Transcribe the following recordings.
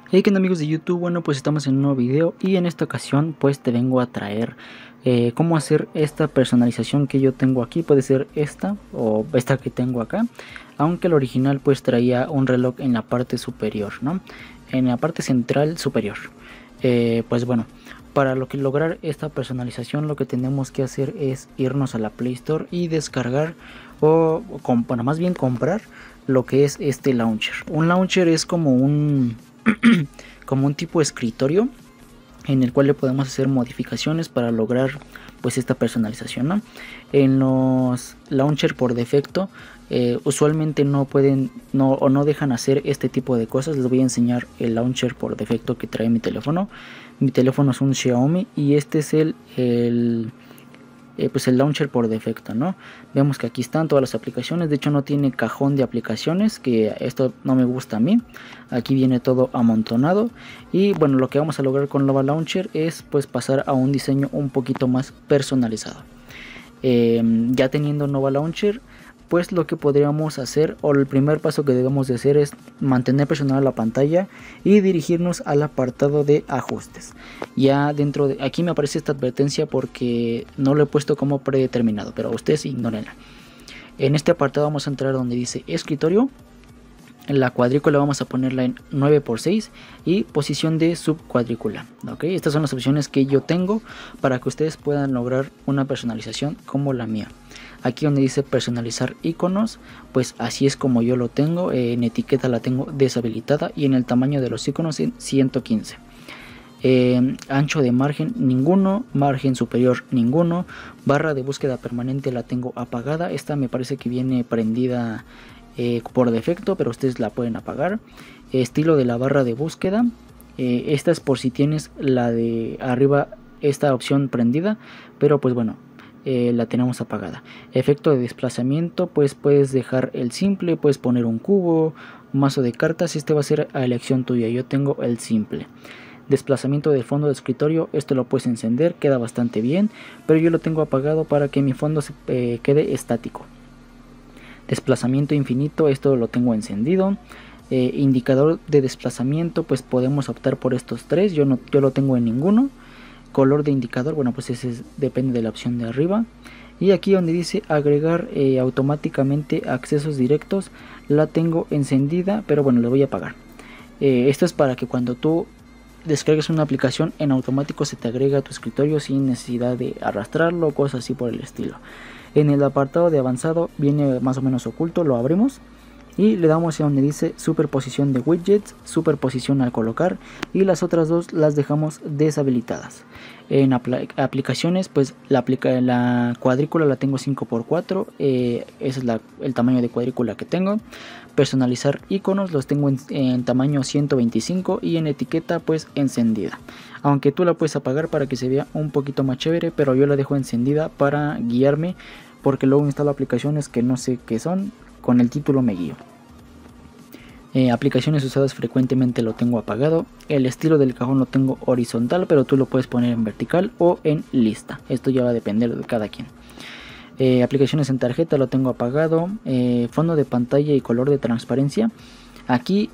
Hey, ¿qué onda amigos de YouTube? Bueno, pues estamos en un nuevo video y en esta ocasión pues te vengo a traer cómo hacer esta personalización que yo tengo aquí. Puede ser esta o esta que tengo acá, aunque el original pues traía un reloj en la parte superior, ¿no? En la parte central superior. Pues bueno, para lograr esta personalización lo que tenemos que hacer es irnos a la Play Store y descargar bueno, más bien comprar lo que es este launcher. Un launcher es como un como un tipo de escritorio en el cual le podemos hacer modificaciones para lograr pues esta personalización, ¿no? En los launcher por defecto usualmente no pueden o no dejan hacer este tipo de cosas. Les voy a enseñar el launcher por defecto que trae mi teléfono. Mi teléfono es un Xiaomi y este es pues el launcher por defecto, ¿no? Vemos que aquí están todas las aplicaciones. De hecho no tiene cajón de aplicaciones, que esto no me gusta a mí. Aquí viene todo amontonado. Y bueno, lo que vamos a lograr con Nova Launcher es pues pasar a un diseño un poquito más personalizado. Ya teniendo Nova Launcher, pues lo que podríamos hacer, o el primer paso que debemos de hacer, es mantener presionada la pantalla y dirigirnos al apartado de ajustes. Ya dentro de aquí me aparece esta advertencia porque no lo he puesto como predeterminado, pero ustedes ignórenla. En este apartado vamos a entrar donde dice escritorio. En la cuadrícula vamos a ponerla en 9×6 y posición de subcuadrícula. ¿Okay? Estas son las opciones que yo tengo para que ustedes puedan lograr una personalización como la mía. Aquí donde dice personalizar iconos, pues así es como yo lo tengo. En etiqueta la tengo deshabilitada y en el tamaño de los iconos en 115. Ancho de margen ninguno, margen superior ninguno, barra de búsqueda permanente la tengo apagada. Esta me parece que viene prendida por defecto, pero ustedes la pueden apagar. Estilo de la barra de búsqueda, esta es por si tienes la de arriba, esta opción prendida, pero pues bueno, la tenemos apagada. Efecto de desplazamiento, pues puedes dejar el simple, puedes poner un cubo, un mazo de cartas. Este va a ser a elección tuya, yo tengo el simple. Desplazamiento del fondo de escritorio, esto lo puedes encender, queda bastante bien, pero yo lo tengo apagado para que mi fondo quede estático. Desplazamiento infinito, esto lo tengo encendido. Indicador de desplazamiento, pues podemos optar por estos tres, yo lo tengo en ninguno. Color de indicador, bueno, pues ese depende de la opción de arriba. Y aquí donde dice agregar automáticamente accesos directos, la tengo encendida, pero bueno, le voy a apagar. Esto es para que cuando tú descargues una aplicación, en automático se te agrega a tu escritorio sin necesidad de arrastrarlo, cosas así por el estilo. En el apartado de avanzado viene más o menos oculto, lo abrimos y le damos a donde dice superposición de widgets, superposición al colocar, y las otras dos las dejamos deshabilitadas. En aplicaciones, pues la cuadrícula la tengo 5×4, ese es el tamaño de cuadrícula que tengo. Personalizar iconos los tengo en tamaño 125 y en etiqueta pues encendida, aunque tú la puedes apagar para que se vea un poquito más chévere, pero yo la dejo encendida para guiarme, porque luego instalo aplicaciones que no sé qué son, con el título me guío. Aplicaciones usadas frecuentemente lo tengo apagado. El estilo del cajón lo tengo horizontal, pero tú lo puedes poner en vertical o en lista, esto ya va a depender de cada quien. Aplicaciones en tarjeta lo tengo apagado. Fondo de pantalla y color de transparencia, aquí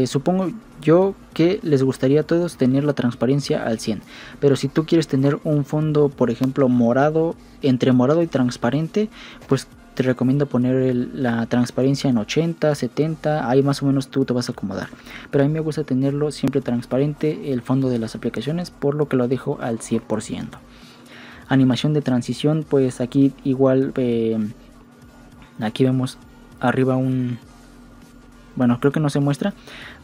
supongo yo que les gustaría a todos tener la transparencia al 100, pero si tú quieres tener un fondo, por ejemplo, morado, entre morado y transparente, pues te recomiendo poner la transparencia en 80, 70, ahí más o menos tú te vas a acomodar. Pero a mí me gusta tenerlo siempre transparente el fondo de las aplicaciones, por lo que lo dejo al 100%. Animación de transición, pues aquí igual, aquí vemos arriba bueno, creo que no se muestra,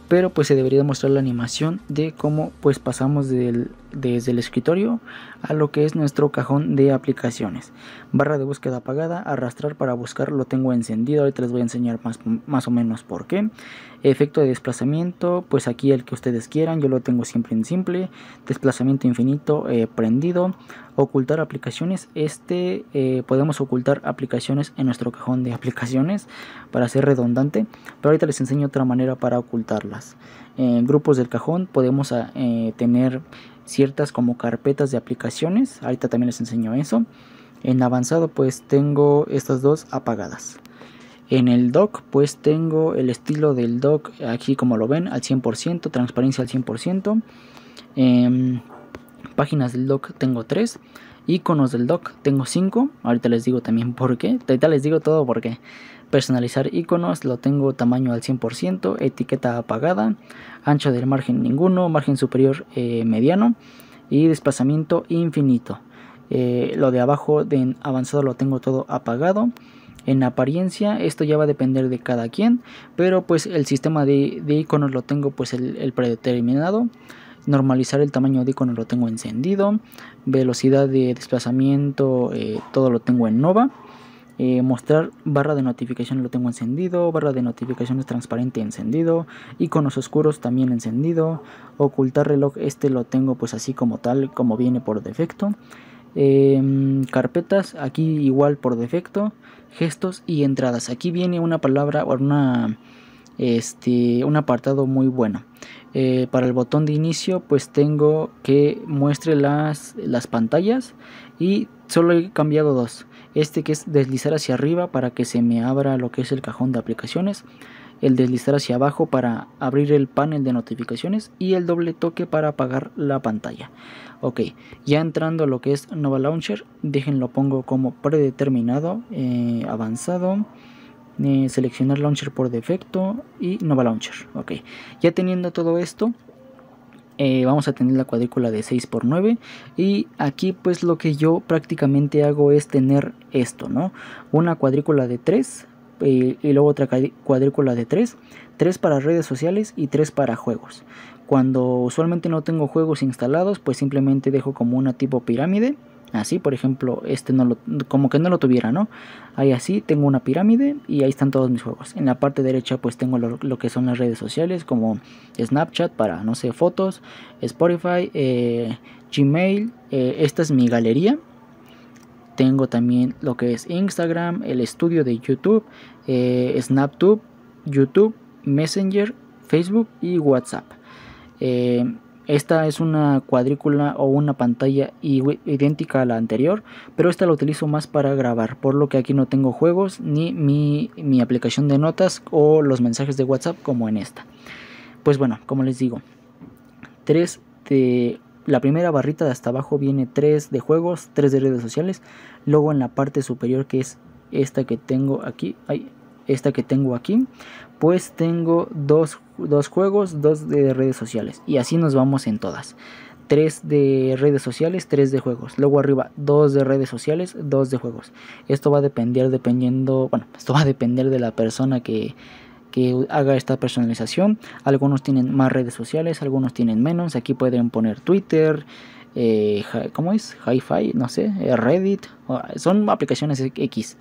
pero pues se debería mostrar la animación de cómo pues pasamos desde el escritorio a lo que es nuestro cajón de aplicaciones. Barra de búsqueda apagada, arrastrar para buscar lo tengo encendido, ahorita les voy a enseñar más o menos por qué. Efecto de desplazamiento, pues aquí el que ustedes quieran, yo lo tengo siempre en simple. Desplazamiento infinito prendido. Ocultar aplicaciones, podemos ocultar aplicaciones en nuestro cajón de aplicaciones para ser redundante, pero ahorita les enseño otra manera para ocultarlas. En grupos del cajón podemos tener ciertas como carpetas de aplicaciones, ahorita también les enseño eso. En avanzado pues tengo estas dos apagadas. En el dock pues tengo el estilo del dock aquí como lo ven al 100%, transparencia al 100%. Páginas del dock tengo 3, iconos del dock tengo 5, ahorita les digo también por qué, ahorita les digo todo por qué. Personalizar iconos lo tengo tamaño al 100%, etiqueta apagada, ancho del margen ninguno, margen superior mediano y desplazamiento infinito. Lo de abajo de avanzado lo tengo todo apagado. En apariencia esto ya va a depender de cada quien, pero pues el sistema de iconos lo tengo pues el predeterminado. Normalizar el tamaño de icono lo tengo encendido. Velocidad de desplazamiento todo lo tengo en Nova. Mostrar barra de notificación lo tengo encendido. Barra de notificaciones transparente encendido. Iconos oscuros también encendido. Ocultar reloj lo tengo pues así como tal, como viene por defecto. Carpetas aquí igual por defecto. Gestos y entradas. Aquí viene una palabra o un apartado muy bueno. Para el botón de inicio pues tengo que muestre las pantallas y solo he cambiado dos. Que es deslizar hacia arriba para que se me abra lo que es el cajón de aplicaciones, el deslizar hacia abajo para abrir el panel de notificaciones y el doble toque para apagar la pantalla. Ok, ya entrando a lo que es Nova Launcher, déjenlo pongo como predeterminado, avanzado. Seleccionar launcher por defecto y Nova Launcher. Ok, ya teniendo todo esto vamos a tener la cuadrícula de 6×9 y aquí pues lo que yo prácticamente hago es tener esto, ¿no? Una cuadrícula de 3 y luego otra cuadrícula de 3 para redes sociales y 3 para juegos. Cuando usualmente no tengo juegos instalados pues simplemente dejo como una tipo pirámide. Así, por ejemplo, como que no lo tuviera, ¿no? Ahí así tengo una pirámide y ahí están todos mis juegos. En la parte derecha pues tengo lo que son las redes sociales como Snapchat para, no sé, fotos, Spotify, Gmail, esta es mi galería. Tengo también lo que es Instagram, el estudio de YouTube, SnapTube, YouTube, Messenger, Facebook y WhatsApp. Esta es una cuadrícula o una pantalla idéntica a la anterior, pero esta la utilizo más para grabar, por lo que aquí no tengo juegos ni mi aplicación de notas o los mensajes de WhatsApp como en esta. Pues bueno, como les digo, la primera barrita de hasta abajo viene 3 de juegos, 3 de redes sociales. Luego en la parte superior, que es esta que tengo aquí, pues tengo dos juegos, 2 de redes sociales. Y así nos vamos en todas. 3 de redes sociales, 3 de juegos. Luego arriba 2 de redes sociales, 2 de juegos. Esto va a depender esto va a depender de la persona que haga esta personalización. Algunos tienen más redes sociales, algunos tienen menos. Aquí pueden poner Twitter, ¿cómo es? Hi-Fi, no sé, Reddit. Son aplicaciones X.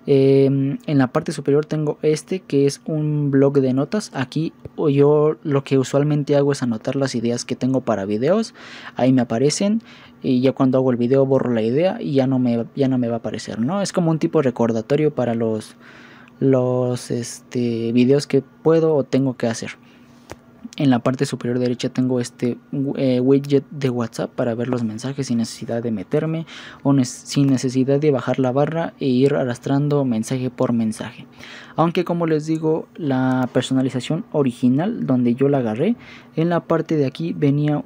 En la parte superior tengo que es un blog de notas. Aquí yo lo que usualmente hago es anotar las ideas que tengo para videos. Ahí me aparecen y ya cuando hago el video borro la idea y ya no me va a aparecer, ¿no? Es como un tipo de recordatorio para los videos que puedo o tengo que hacer. En la parte superior derecha tengo widget de WhatsApp para ver los mensajes sin necesidad de meterme o sin necesidad de bajar la barra e ir arrastrando mensaje por mensaje. Aunque como les digo, la personalización original donde yo la agarré, en la parte de aquí venía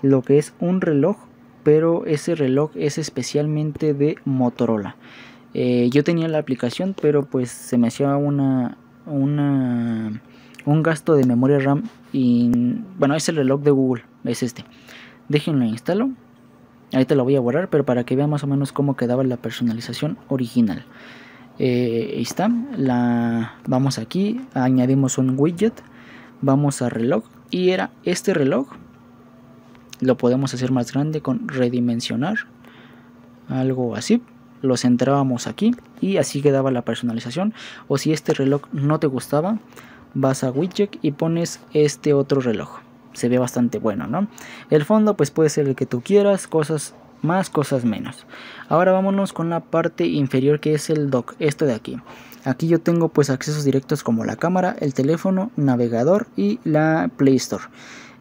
lo que es un reloj, pero ese reloj es especialmente de Motorola. Yo tenía la aplicación, pero pues se me hacía un gasto de memoria RAM y bueno, es el reloj de Google, es este. Déjenlo instalo. Ahorita lo voy a borrar, pero para que vean más o menos cómo quedaba la personalización original. Ahí está. Vamos aquí, añadimos un widget, vamos a reloj y era este reloj. Lo podemos hacer más grande con redimensionar, algo así. Lo centrábamos aquí y así quedaba la personalización. O si este reloj no te gustaba, vas a widget y pones este otro reloj. Se ve bastante bueno, ¿no? El fondo pues puede ser el que tú quieras, cosas más, cosas menos. Ahora vámonos con la parte inferior, que es el dock, esto de aquí. Aquí yo tengo pues accesos directos como la cámara, el teléfono, navegador y la Play Store.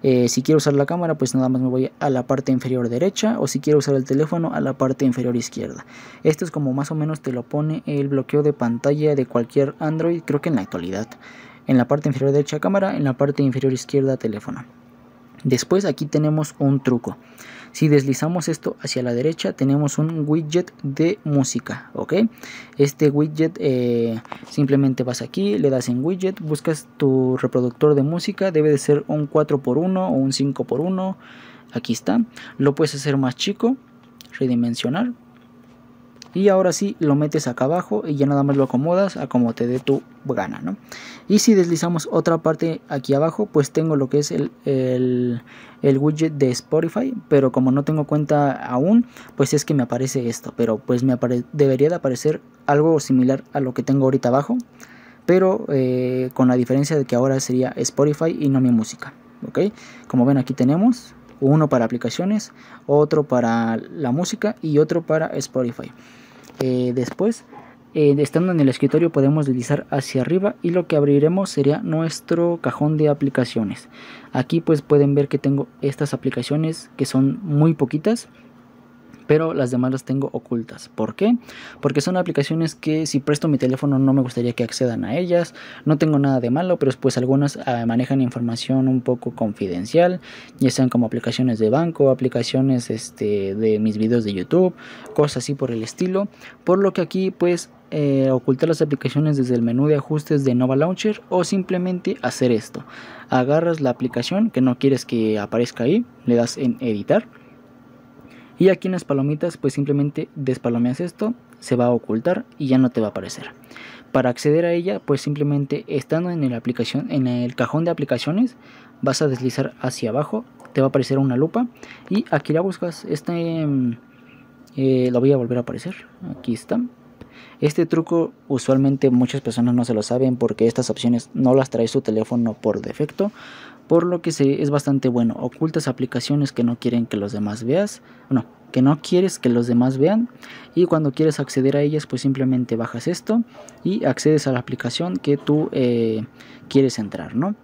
Si quiero usar la cámara, pues nada más me voy a la parte inferior derecha, o si quiero usar el teléfono, a la parte inferior izquierda. Esto es como más o menos te lo pone el bloqueo de pantalla de cualquier Android, creo que en la actualidad. En la parte inferior derecha cámara, en la parte inferior izquierda teléfono. Después aquí tenemos un truco. Si deslizamos esto hacia la derecha, tenemos un widget de música, ¿ok? Este widget, simplemente vas aquí, le das en widget, buscas tu reproductor de música, debe de ser un 4x1 o un 5x1, aquí está. Lo puedes hacer más chico, redimensionar. Y ahora sí lo metes acá abajo y ya nada más lo acomodas a como te dé tu gana, ¿no? Y si deslizamos otra parte aquí abajo, pues tengo lo que es el widget de Spotify, pero como no tengo cuenta aún, pues es que me aparece esto, pero pues debería de aparecer algo similar a lo que tengo ahorita abajo, pero con la diferencia de que ahora sería Spotify y no mi música, ¿ok? Como ven, aquí tenemos uno para aplicaciones, otro para la música y otro para Spotify. Después, estando en el escritorio, podemos deslizar hacia arriba y lo que abriremos sería nuestro cajón de aplicaciones. Aquí pues pueden ver que tengo estas aplicaciones que son muy poquitas, pero las demás las tengo ocultas. ¿Por qué? Porque son aplicaciones que si presto mi teléfono no me gustaría que accedan a ellas. No tengo nada de malo, pero pues algunas manejan información un poco confidencial, ya sean como aplicaciones de banco, aplicaciones de mis videos de YouTube, cosas así por el estilo. Por lo que aquí pues ocultar las aplicaciones desde el menú de ajustes de Nova Launcher, o simplemente hacer esto: agarras la aplicación que no quieres que aparezca ahí, le das en editar. Y aquí en las palomitas pues simplemente despalomeas esto, se va a ocultar y ya no te va a aparecer. Para acceder a ella pues simplemente estando en el cajón de aplicaciones, vas a deslizar hacia abajo, te va a aparecer una lupa y aquí la buscas. Lo voy a volver a aparecer, aquí está. Este truco usualmente muchas personas no se lo saben porque estas opciones no las trae su teléfono por defecto, por lo que es bastante bueno. Ocultas aplicaciones que no quieren que los demás que no quieres que los demás vean, y cuando quieres acceder a ellas pues simplemente bajas esto y accedes a la aplicación que tú quieres entrar, ¿no?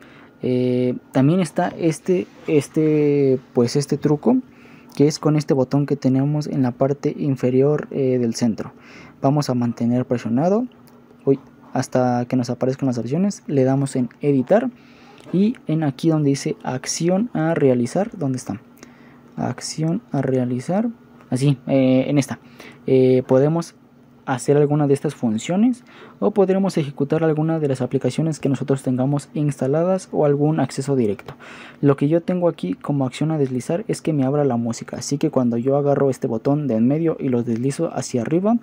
También está este truco, que es con este botón que tenemos en la parte inferior del centro. Vamos a mantener presionado hasta que nos aparezcan las opciones, le damos en editar y en aquí donde dice acción a realizar, ¿dónde está? Acción a realizar, así, en esta podemos hacer alguna de estas funciones, o podremos ejecutar alguna de las aplicaciones que nosotros tengamos instaladas o algún acceso directo. Lo que yo tengo aquí como acción a deslizar es que me abra la música, así que cuando yo agarro este botón de en medio y lo deslizo hacia arriba,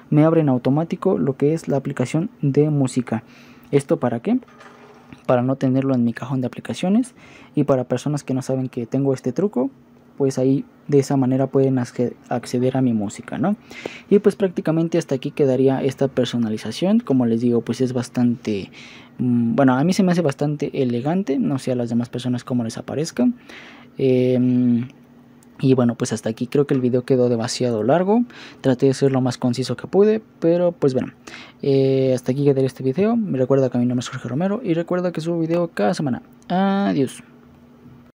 me abre en automático lo que es la aplicación de música. ¿Esto para qué? Para no tenerlo en mi cajón de aplicaciones, y para personas que no saben que tengo este truco, pues ahí de esa manera pueden acceder a mi música, ¿no? Y pues prácticamente hasta aquí quedaría esta personalización. Como les digo, pues es bastante, bueno, a mí se me hace bastante elegante, no sé a las demás personas cómo les aparezca. Y bueno, pues hasta aquí creo que el video quedó demasiado largo. Traté de ser lo más conciso que pude, pero pues bueno, hasta aquí quedaría este video. Me recuerda que mi nombre es Jorge Romero y recuerda que subo video cada semana. Adiós.